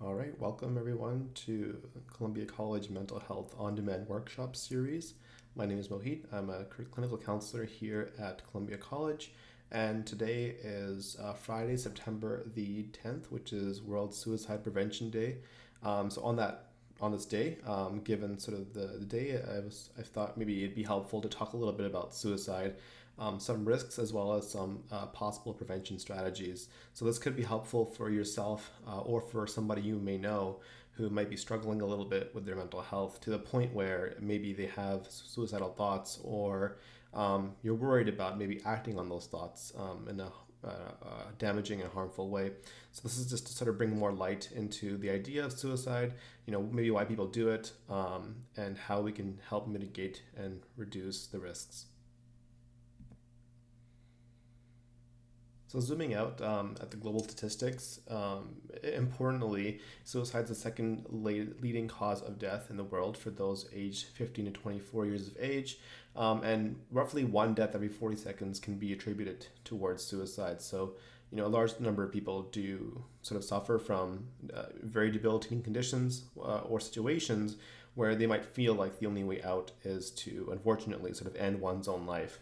All right, welcome everyone to Columbia College Mental Health On Demand Workshop Series. My name is Mohit. I'm a clinical counselor here at Columbia College, and today is Friday, September the 10th, which is World Suicide Prevention Day. On this day, given sort of the day, I thought maybe it'd be helpful to talk a little bit about suicide, some risks as well as some possible prevention strategies. So this could be helpful for yourself or for somebody you may know who might be struggling a little bit with their mental health to the point where maybe they have suicidal thoughts or you're worried about maybe acting on those thoughts in a damaging and harmful way. So this is just to sort of bring more light into the idea of suicide, maybe why people do it, and how we can help mitigate and reduce the risks. So zooming out at the global statistics, importantly, suicide is the second leading cause of death in the world for those aged 15 to 24 years of age, and roughly one death every 40 seconds can be attributed towards suicide. So, a large number of people do sort of suffer from very debilitating conditions or situations where they might feel like the only way out is to, unfortunately, sort of end one's own life.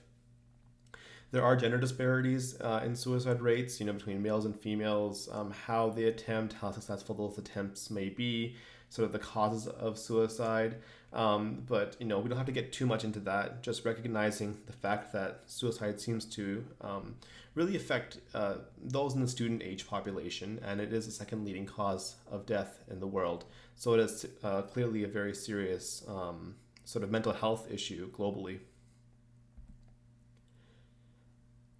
There are gender disparities in suicide rates, between males and females, how they attempt, how successful those attempts may be, sort of the causes of suicide. But we don't have to get too much into that. Just recognizing the fact that suicide seems to really affect those in the student age population, and it is the second leading cause of death in the world. So it is clearly a very serious sort of mental health issue globally.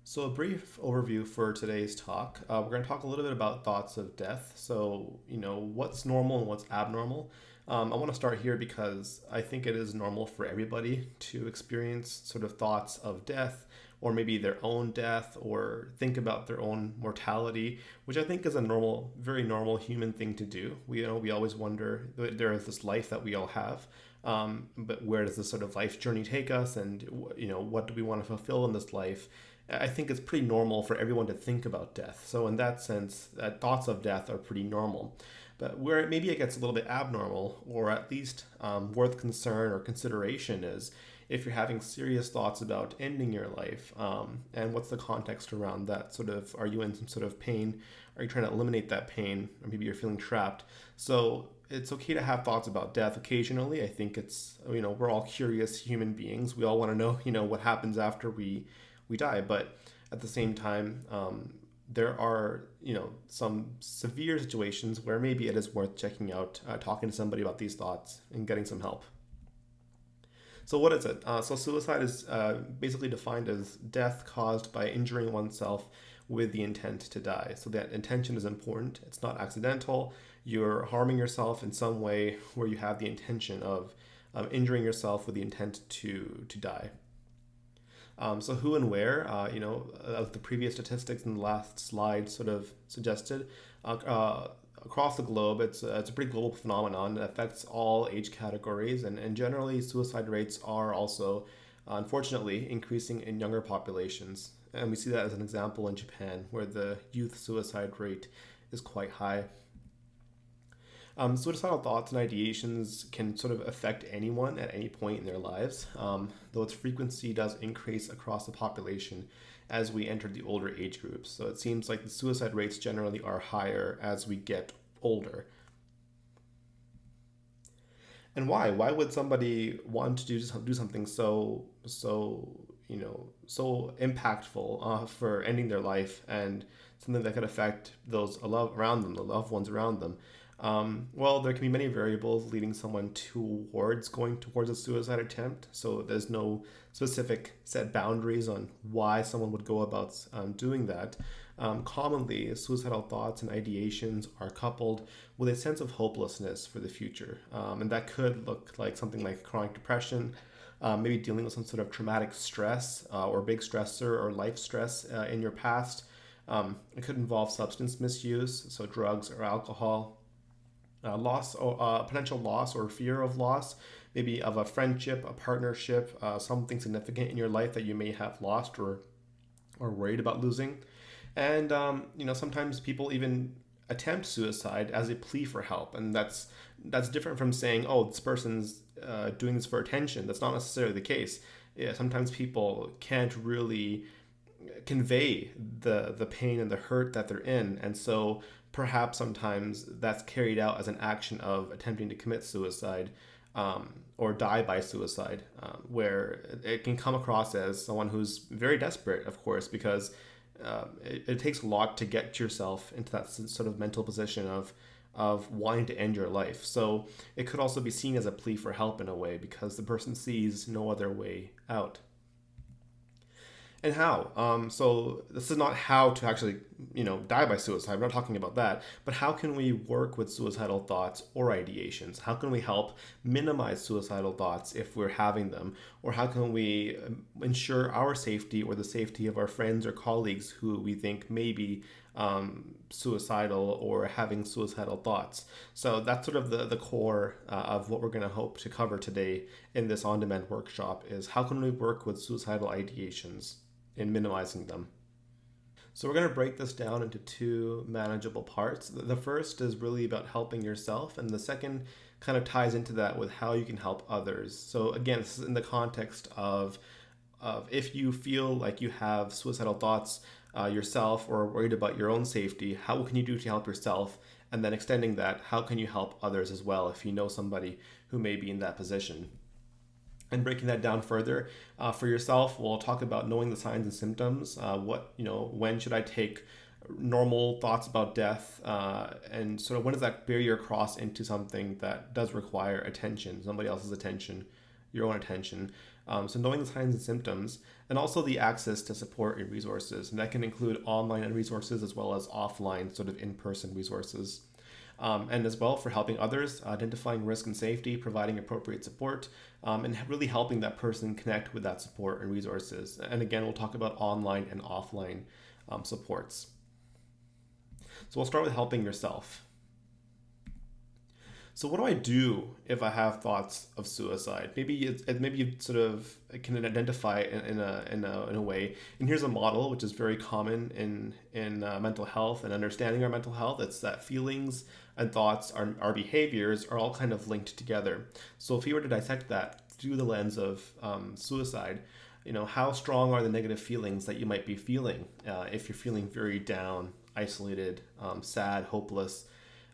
So a brief overview for today's talk. We're going to talk a little bit about thoughts of death. So, what's normal and what's abnormal. I want to start here because I think it is normal for everybody to experience sort of thoughts of death or maybe their own death or think about their own mortality, which I think is a normal, very normal human thing to do. We always wonder, there is this life that we all have, but where does this sort of life journey take us? And, what do we want to fulfill in this life? I think it's pretty normal for everyone to think about death. So in that sense, thoughts of death are pretty normal. But where maybe it gets a little bit abnormal, or at least worth concern or consideration, is if you're having serious thoughts about ending your life, and what's the context around that? Sort of, are you in some sort of pain? Are you trying to eliminate that pain? Or maybe you're feeling trapped. So it's okay to have thoughts about death occasionally. I think it's, we're all curious human beings. We all want to know, what happens after we die. But at the same time, there are, some severe situations where maybe it is worth checking out, talking to somebody about these thoughts and getting some help. So what is it? So suicide is basically defined as death caused by injuring oneself with the intent to die. So that intention is important. It's not accidental. You're harming yourself in some way where you have the intention of injuring yourself with the intent to die. So who and where, as the previous statistics in the last slide sort of suggested, across the globe, it's a pretty global phenomenon. It affects all age categories, and generally suicide rates are also, unfortunately, increasing in younger populations. And we see that as an example in Japan, where the youth suicide rate is quite high. Suicidal thoughts and ideations can sort of affect anyone at any point in their lives, though its frequency does increase across the population as we enter the older age groups. So it seems like the suicide rates generally are higher as we get older. And why? Why would somebody want to do something so impactful for ending their life and something that could affect those around them, the loved ones around them? Well, there can be many variables leading someone going towards a suicide attempt. So there's no specific set boundaries on why someone would go about doing that. Commonly, suicidal thoughts and ideations are coupled with a sense of hopelessness for the future. And that could look like something like chronic depression, maybe dealing with some sort of traumatic stress or big stressor or life stress in your past. It could involve substance misuse, so drugs or alcohol. Loss or potential loss or fear of loss, maybe of a friendship, a partnership, something significant in your life that you may have lost or worried about losing. And sometimes people even attempt suicide as a plea for help, and that's different from saying, "Oh, this person's doing this for attention." That's not necessarily the case. Yeah, sometimes people can't really convey the pain and the hurt that they're in, and so perhaps sometimes that's carried out as an action of attempting to commit suicide, or die by suicide, where it can come across as someone who's very desperate, of course, because it takes a lot to get yourself into that sort of mental position of wanting to end your life. So it could also be seen as a plea for help in a way, because the person sees no other way out. And how? So this is not how to actually, die by suicide. We're not talking about that. But how can we work with suicidal thoughts or ideations? How can we help minimize suicidal thoughts if we're having them? Or how can we ensure our safety or the safety of our friends or colleagues who we think may be suicidal or having suicidal thoughts? So that's sort of the core of what we're going to hope to cover today in this on-demand workshop, is how can we work with suicidal ideations in minimizing them. So we're going to break this down into two manageable parts. The first is really about helping yourself, and the second kind of ties into that with how you can help others. So again, this is in the context of if you feel like you have suicidal thoughts yourself, or worried about your own safety, how can you do to help yourself? And then extending that, how can you help others as well if you know somebody who may be in that position? And breaking that down further, for yourself, we'll talk about knowing the signs and symptoms. When should I take normal thoughts about death, and sort of when does that barrier cross into something that does require attention, somebody else's attention, your own attention. So knowing the signs and symptoms, and also the access to support and resources, and that can include online resources as well as offline, sort of in-person resources. And as well for helping others, identifying risk and safety, providing appropriate support, and really helping that person connect with that support and resources. And again, we'll talk about online and offline supports. So we'll start with helping yourself. So what do I do if I have thoughts of suicide? Maybe you sort of can identify it in a way. And here's a model which is very common in mental health and understanding our mental health. It's that feelings and thoughts, our behaviors are all kind of linked together. So if you were to dissect that through the lens of suicide, how strong are the negative feelings that you might be feeling if you're feeling very down, isolated, sad, hopeless.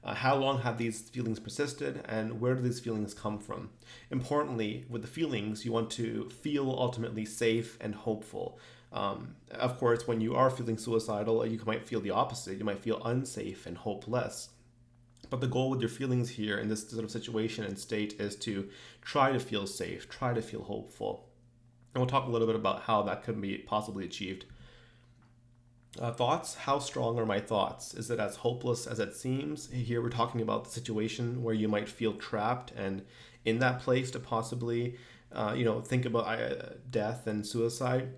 How long have these feelings persisted, and where do these feelings come from? Importantly, with the feelings, you want to feel ultimately safe and hopeful. Of course, when you are feeling suicidal, you might feel the opposite. You might feel unsafe and hopeless. But the goal with your feelings here in this sort of situation and state is to try to feel safe, try to feel hopeful. And we'll talk a little bit about how that could be possibly achieved. Thoughts, how strong are my thoughts? Is it as hopeless as it seems? Here we're talking about the situation where you might feel trapped and in that place to possibly, think about death and suicide.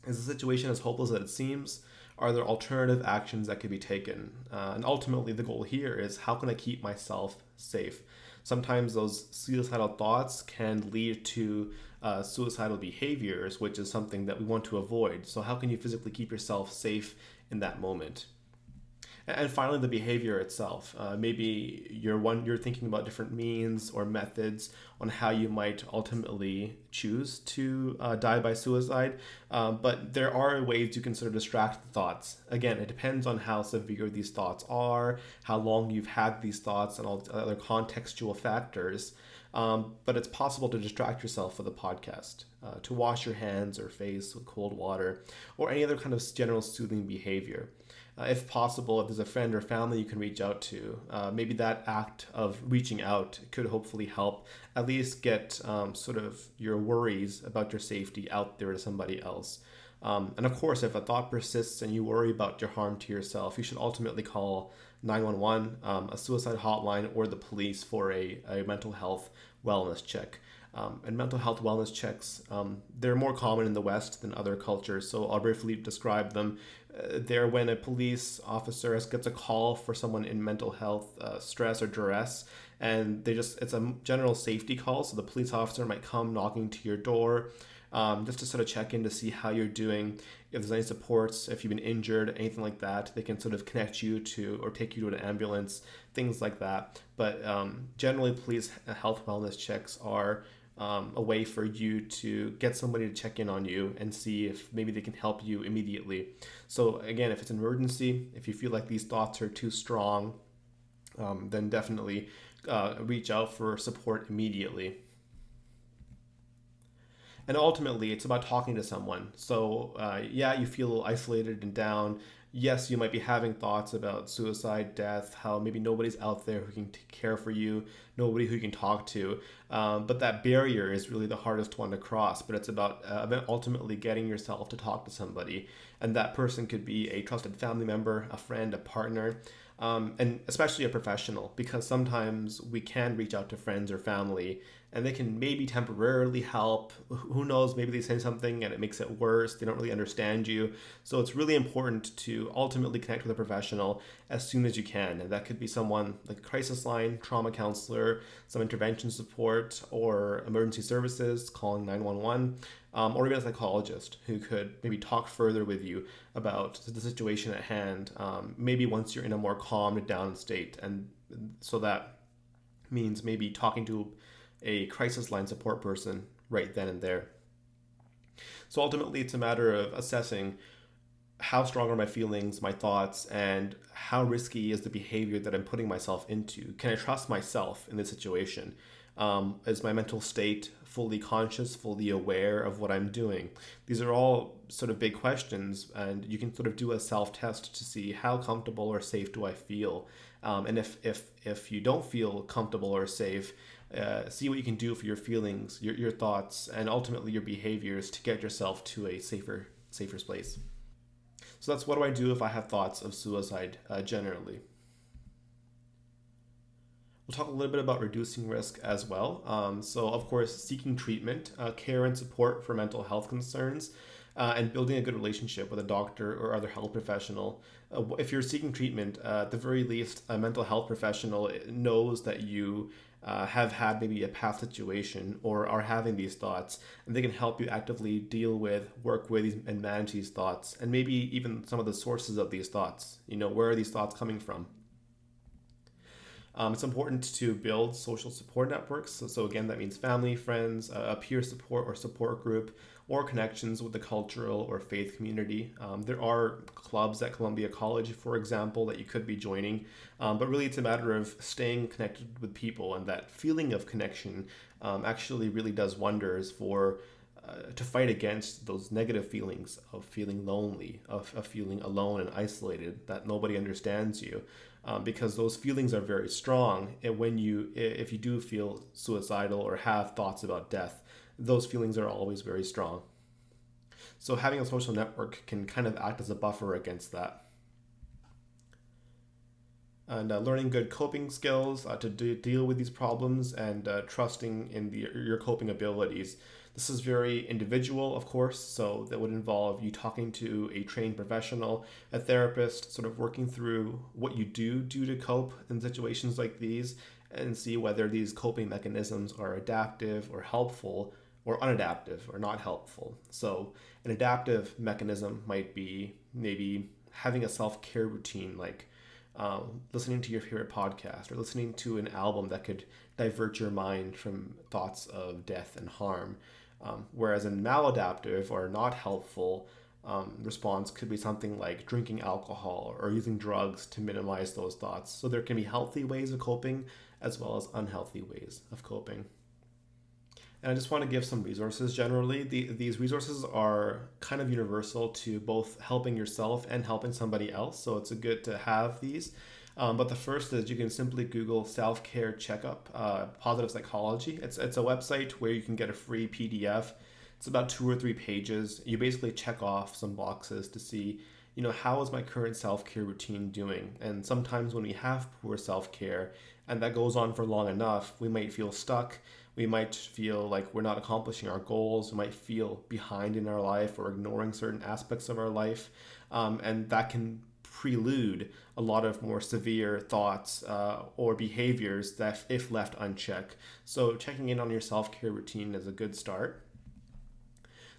Is the situation as hopeless as it seems? Are there alternative actions that could be taken? And ultimately the goal here is, how can I keep myself safe? Sometimes those suicidal thoughts can lead to suicidal behaviors, which is something that we want to avoid. So how can you physically keep yourself safe in that moment? And finally, the behavior itself. Maybe you're thinking about different means or methods on how you might ultimately choose to die by suicide. But there are ways you can sort of distract the thoughts. Again, it depends on how severe these thoughts are, how long you've had these thoughts, and all the other contextual factors. But it's possible to distract yourself with a podcast, to wash your hands or face with cold water, or any other kind of general soothing behavior. If possible, if there's a friend or family you can reach out to, maybe that act of reaching out could hopefully help at least get sort of your worries about your safety out there to somebody else. And of course, if a thought persists and you worry about your harm to yourself, you should ultimately call 911, a suicide hotline, or the police for a mental health wellness check. And mental health wellness checks, they're more common in the West than other cultures, so I'll briefly describe them. They're when a police officer gets a call for someone in mental health stress or duress, and it's a general safety call, so the police officer might come knocking to your door, just to sort of check in to see how you're doing. If there's any supports, if you've been injured, anything like that, they can sort of connect you to or take you to an ambulance, things like that. But generally, police health wellness checks are a way for you to get somebody to check in on you and see if maybe they can help you immediately. So again, if it's an emergency, if you feel like these thoughts are too strong, then definitely reach out for support immediately. And ultimately, it's about talking to someone. So yeah, you feel isolated and down. Yes, you might be having thoughts about suicide, death, how maybe nobody's out there who can take care for you, nobody who you can talk to. But that barrier is really the hardest one to cross. But it's about ultimately getting yourself to talk to somebody. And that person could be a trusted family member, a friend, a partner, and especially a professional, because sometimes we can reach out to friends or family and they can maybe temporarily help. Who knows? Maybe they say something and it makes it worse. They don't really understand you. So it's really important to ultimately connect with a professional as soon as you can. And that could be someone like a crisis line, trauma counselor, some intervention support, or emergency services, calling 911, or even a psychologist who could maybe talk further with you about the situation at hand, maybe once you're in a more calmed down state. And so that means maybe talking to a crisis line support person right then and there. So ultimately, it's a matter of assessing how strong are my feelings, my thoughts, and how risky is the behavior that I'm putting myself into? Can I trust myself in this situation? Is my mental state fully conscious, fully aware of what I'm doing? These are all sort of big questions, and you can sort of do a self-test to see how comfortable or safe do I feel. And if you don't feel comfortable or safe, see what you can do for your feelings, your thoughts, and ultimately your behaviors to get yourself to a safer place. So that's what do I do if I have thoughts of suicide generally. We'll talk a little bit about reducing risk as well. So, of course, seeking treatment, care and support for mental health concerns, and building a good relationship with a doctor or other health professional. If you're seeking treatment, at the very least, a mental health professional knows that you have had maybe a past situation or are having these thoughts, and they can help you actively deal with, work with, and manage these thoughts, and maybe even some of the sources of these thoughts. Where are these thoughts coming from? It's important to build social support networks. So again, that means family, friends, a peer support or support group, or connections with the cultural or faith community. There are clubs at Columbia College, for example, that you could be joining. But really, it's a matter of staying connected with people, and that feeling of connection actually really does wonders for to fight against those negative feelings of feeling lonely, of feeling alone and isolated, that nobody understands you, because those feelings are very strong. And if you do feel suicidal or have thoughts about death, those feelings are always very strong. So having a social network can kind of act as a buffer against that. And learning good coping skills to deal with these problems, and trusting in your coping abilities. This is very individual, of course, so that would involve you talking to a trained professional, a therapist, sort of working through what you do to cope in situations like these, and see whether these coping mechanisms are adaptive or helpful, or unadaptive or not helpful. So an adaptive mechanism might be maybe having a self-care routine, like listening to your favorite podcast or listening to an album that could divert your mind from thoughts of death and harm. Whereas a maladaptive or not helpful response could be something like drinking alcohol or using drugs to minimize those thoughts. So there can be healthy ways of coping as well as unhealthy ways of coping. And I just want to give some resources generally. These resources are kind of universal to both helping yourself and helping somebody else. So it's good to have these. But the first is you can simply Google self-care checkup, positive psychology. It's a website where you can get a free PDF. It's about 2 or 3 pages. You basically check off some boxes to see, how is my current self-care routine doing? And sometimes when we have poor self-care and that goes on for long enough, we might feel stuck. We might feel like we're not accomplishing our goals. We might feel behind in our life or ignoring certain aspects of our life. And that can prelude a lot of more severe thoughts or behaviors that if left unchecked. So checking in on your self-care routine is a good start.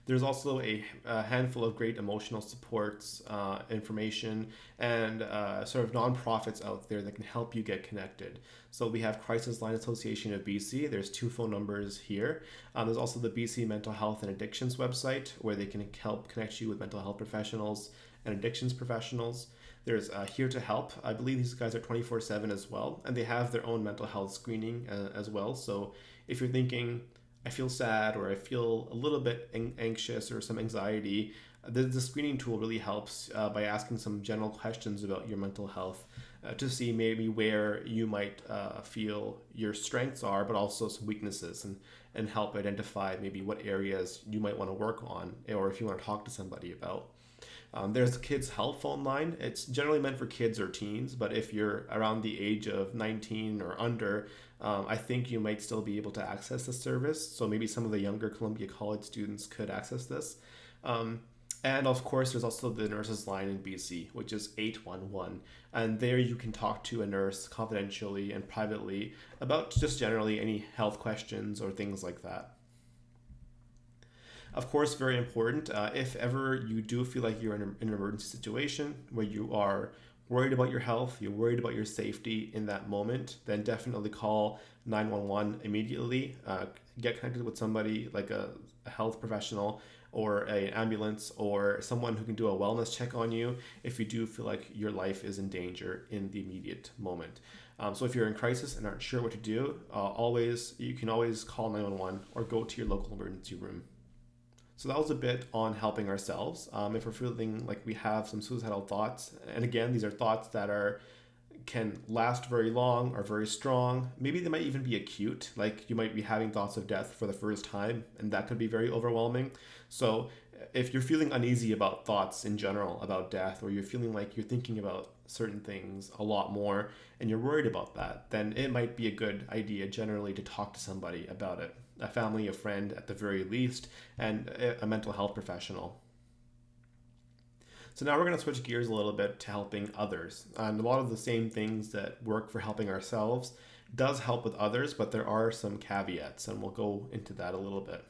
There's also a handful of great emotional supports, information, and sort of nonprofits out there that can help you get connected. So we have Crisis Line Association of BC. There's two phone numbers here. There's also the BC Mental Health and Addictions website where they can help connect you with mental health professionals and addictions professionals. There's Here to Help. I believe these guys are 24/7 as well, and they have their own mental health screening as well. So if you're thinking, I feel sad or I feel a little bit anxious or some anxiety, the screening tool really helps by asking some general questions about your mental health to see maybe where you might feel your strengths are, but also some weaknesses, and help identify maybe what areas you might want to work on or if you want to talk to somebody about. There's the Kids Help phone line. It's generally meant for kids or teens, but if you're around the age of 19 or under, I think you might still be able to access the service. So maybe some of the younger Columbia College students could access this. And of course, there's also the nurses line in BC, which is 811. And there you can talk to a nurse confidentially and privately about just generally any health questions or things like that. Of course, very important, if ever you do feel like you're in an emergency situation where you are worried about your health, you're worried about your safety in that moment, then definitely call 911 immediately. Get connected with somebody like a health professional or an ambulance or someone who can do a wellness check on you if you do feel like your life is in danger in the immediate moment. So if you're in crisis and aren't sure what to do, you can always call 911 or go to your local emergency room. So that was a bit on helping ourselves. If we're feeling like we have some suicidal thoughts, and again, these are thoughts that can last very long or very strong. Maybe they might even be acute, like you might be having thoughts of death for the first time, and that could be very overwhelming. So if you're feeling uneasy about thoughts in general about death, or you're feeling like you're thinking about certain things a lot more and you're worried about that, then it might be a good idea generally to talk to somebody about it, a family, a friend at the very least, and a mental health professional. So now we're going to switch gears a little bit to helping others. And a lot of the same things that work for helping ourselves does help with others, but there are some caveats, and we'll go into that a little bit.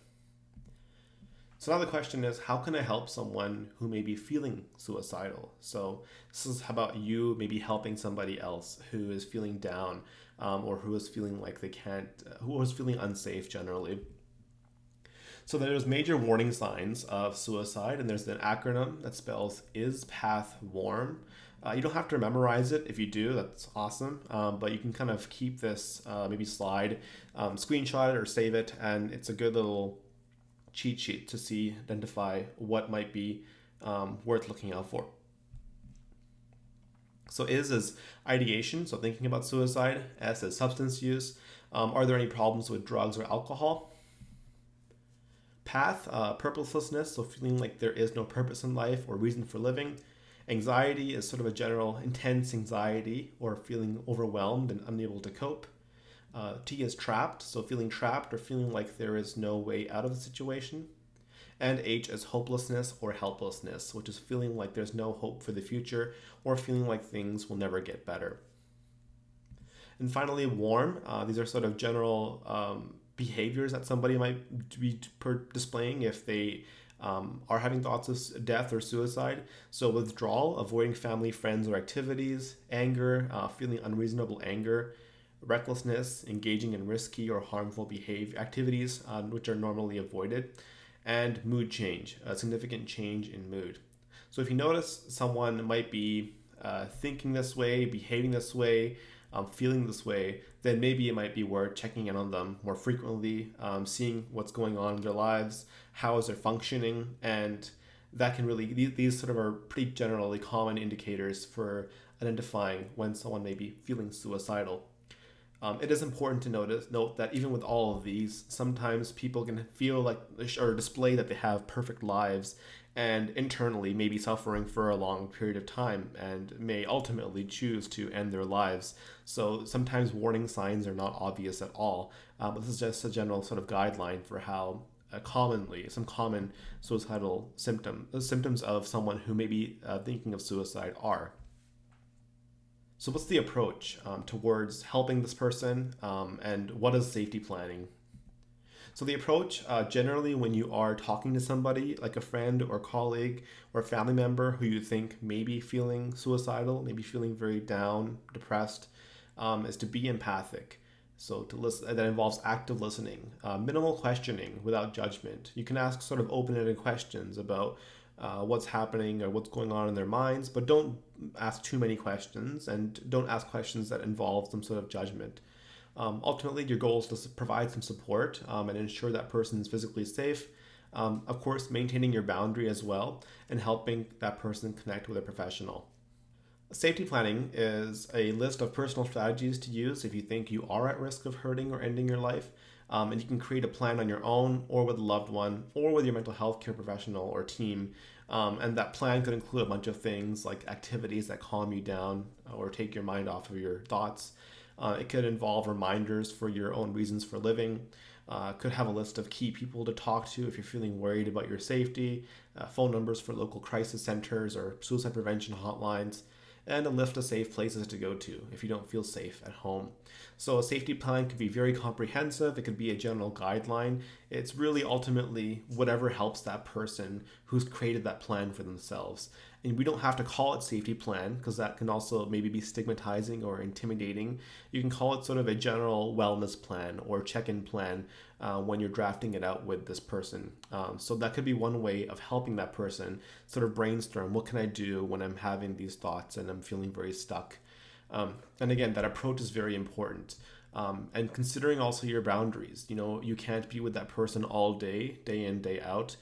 So now the question is, how can I help someone who may be feeling suicidal? So this is about you maybe helping somebody else who is feeling down, or who is feeling like they can't, who is feeling unsafe generally. So there's major warning signs of suicide, and there's an acronym that spells IS PATH WARM. You don't have to memorize it. If you do, that's awesome. But you can kind of keep this, maybe slide, screenshot it or save it, and it's a good little cheat sheet to identify what might be worth looking out for. So is ideation, so thinking about suicide. S is substance use. Are there any problems with drugs or alcohol? Path, purposelessness, so feeling like there is no purpose in life or reason for living. Anxiety is sort of a general intense anxiety or feeling overwhelmed and unable to cope. T is trapped, so feeling trapped or feeling like there is no way out of the situation. And H is hopelessness or helplessness, which is feeling like there's no hope for the future or feeling like things will never get better. And finally, warm. These are sort of general behaviors that somebody might be displaying if they are having thoughts of death or suicide. So withdrawal, avoiding family, friends, or activities. Anger, feeling unreasonable anger. Recklessness, engaging in risky or harmful activities which are normally avoided. And mood change, a significant change in mood. So if you notice someone might be thinking this way, behaving this way, feeling this way, then maybe it might be worth checking in on them more frequently, seeing what's going on in their lives, how is their functioning, and that can really, these sort of are pretty generally common indicators for identifying when someone may be feeling suicidal. It is important to note that even with all of these, sometimes people can feel like or display that they have perfect lives and internally may be suffering for a long period of time and may ultimately choose to end their lives. So sometimes warning signs are not obvious at all, but this is just a general sort of guideline for how some common suicidal symptoms of someone who may be thinking of suicide are. So what's the approach towards helping this person, and what is safety planning? So the approach, generally, when you are talking to somebody like a friend or colleague or a family member who you think may be feeling suicidal, maybe feeling very down, depressed, is to be empathic. So to listen, that involves active listening, minimal questioning without judgment. You can ask sort of open-ended questions about what's happening or what's going on in their minds, but don't ask too many questions and don't ask questions that involve some sort of judgment. Ultimately, your goal is to provide some support and ensure that person is physically safe. Of course, maintaining your boundary as well and helping that person connect with a professional. Safety planning is a list of personal strategies to use if you think you are at risk of hurting or ending your life. And you can create a plan on your own or with a loved one or with your mental health care professional or team. And that plan could include a bunch of things like activities that calm you down or take your mind off of your thoughts. It could involve reminders for your own reasons for living. Could have a list of key people to talk to if you're feeling worried about your safety, phone numbers for local crisis centers or suicide prevention hotlines, and a list of safe places to go to if you don't feel safe at home. So a safety plan could be very comprehensive. It could be a general guideline. It's really ultimately whatever helps that person who's created that plan for themselves. And we don't have to call it safety plan because that can also maybe be stigmatizing or intimidating. You can call it sort of a general wellness plan or check-in plan when you're drafting it out with this person. So that could be one way of helping that person sort of brainstorm, what can I do when I'm having these thoughts and I'm feeling very stuck. And again, that approach is very important. And considering also your boundaries, you can't be with that person all day, day in, day out.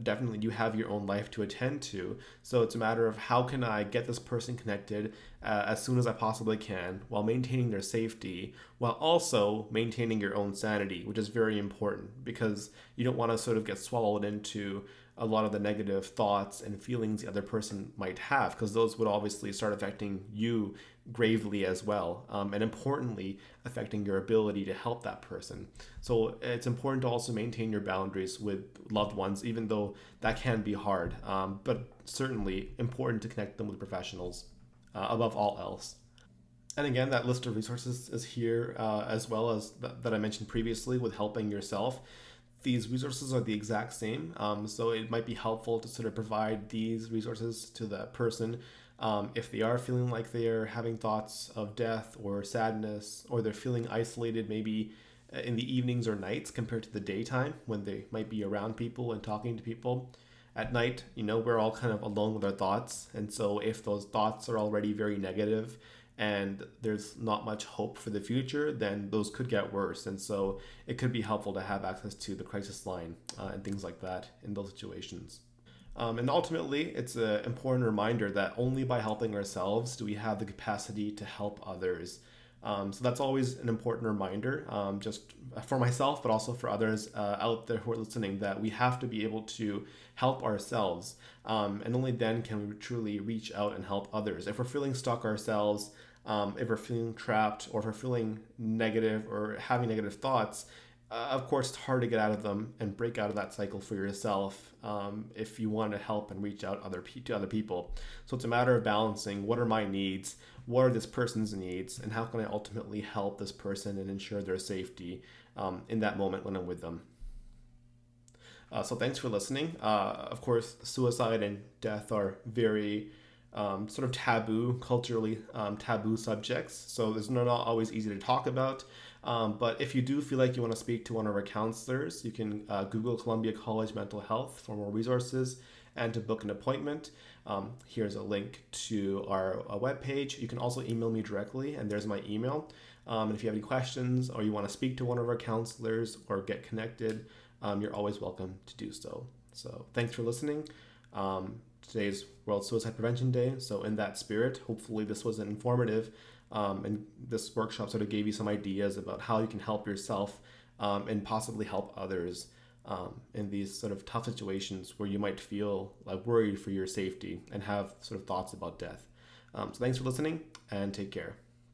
Definitely you have your own life to attend to. So it's a matter of how can I get this person connected as soon as I possibly can while maintaining their safety, while also maintaining your own sanity, which is very important because you don't want to sort of get swallowed into a lot of the negative thoughts and feelings the other person might have, because those would obviously start affecting you gravely as well, and importantly affecting your ability to help that person. So it's important to also maintain your boundaries with loved ones, even though that can be hard, but certainly important to connect them with professionals above all else. And again, that list of resources is here as well as that I mentioned previously with helping yourself. These resources are the exact same. So it might be helpful to sort of provide these resources to the person if they are feeling like they are having thoughts of death or sadness, or they're feeling isolated maybe in the evenings or nights compared to the daytime when they might be around people and talking to people. At night, we're all kind of alone with our thoughts. And so if those thoughts are already very negative and there's not much hope for the future, then those could get worse. And so it could be helpful to have access to the crisis line and things like that in those situations. And ultimately, it's an important reminder that only by helping ourselves do we have the capacity to help others. So that's always an important reminder, just for myself, but also for others out there who are listening, that we have to be able to help ourselves. And only then can we truly reach out and help others. If we're feeling stuck ourselves, if we're feeling trapped, or if we're feeling negative or having negative thoughts, of course, it's hard to get out of them and break out of that cycle for yourself if you want to help and reach out to other people. So it's a matter of balancing what are my needs, what are this person's needs, and how can I ultimately help this person and ensure their safety in that moment when I'm with them. So thanks for listening. Of course, suicide and death are very sort of taboo, culturally taboo subjects. So it's not always easy to talk about. But if you do feel like you want to speak to one of our counselors, you can Google Columbia College Mental Health for more resources and to book an appointment. Here's a link to our webpage. You can also email me directly, and there's my email. And if you have any questions or you want to speak to one of our counselors or get connected, you're always welcome to do so. So thanks for listening. Today's World Suicide Prevention Day. So in that spirit, hopefully this was informative. And this workshop sort of gave you some ideas about how you can help yourself and possibly help others in these sort of tough situations where you might feel like worried for your safety and have sort of thoughts about death. So thanks for listening and take care.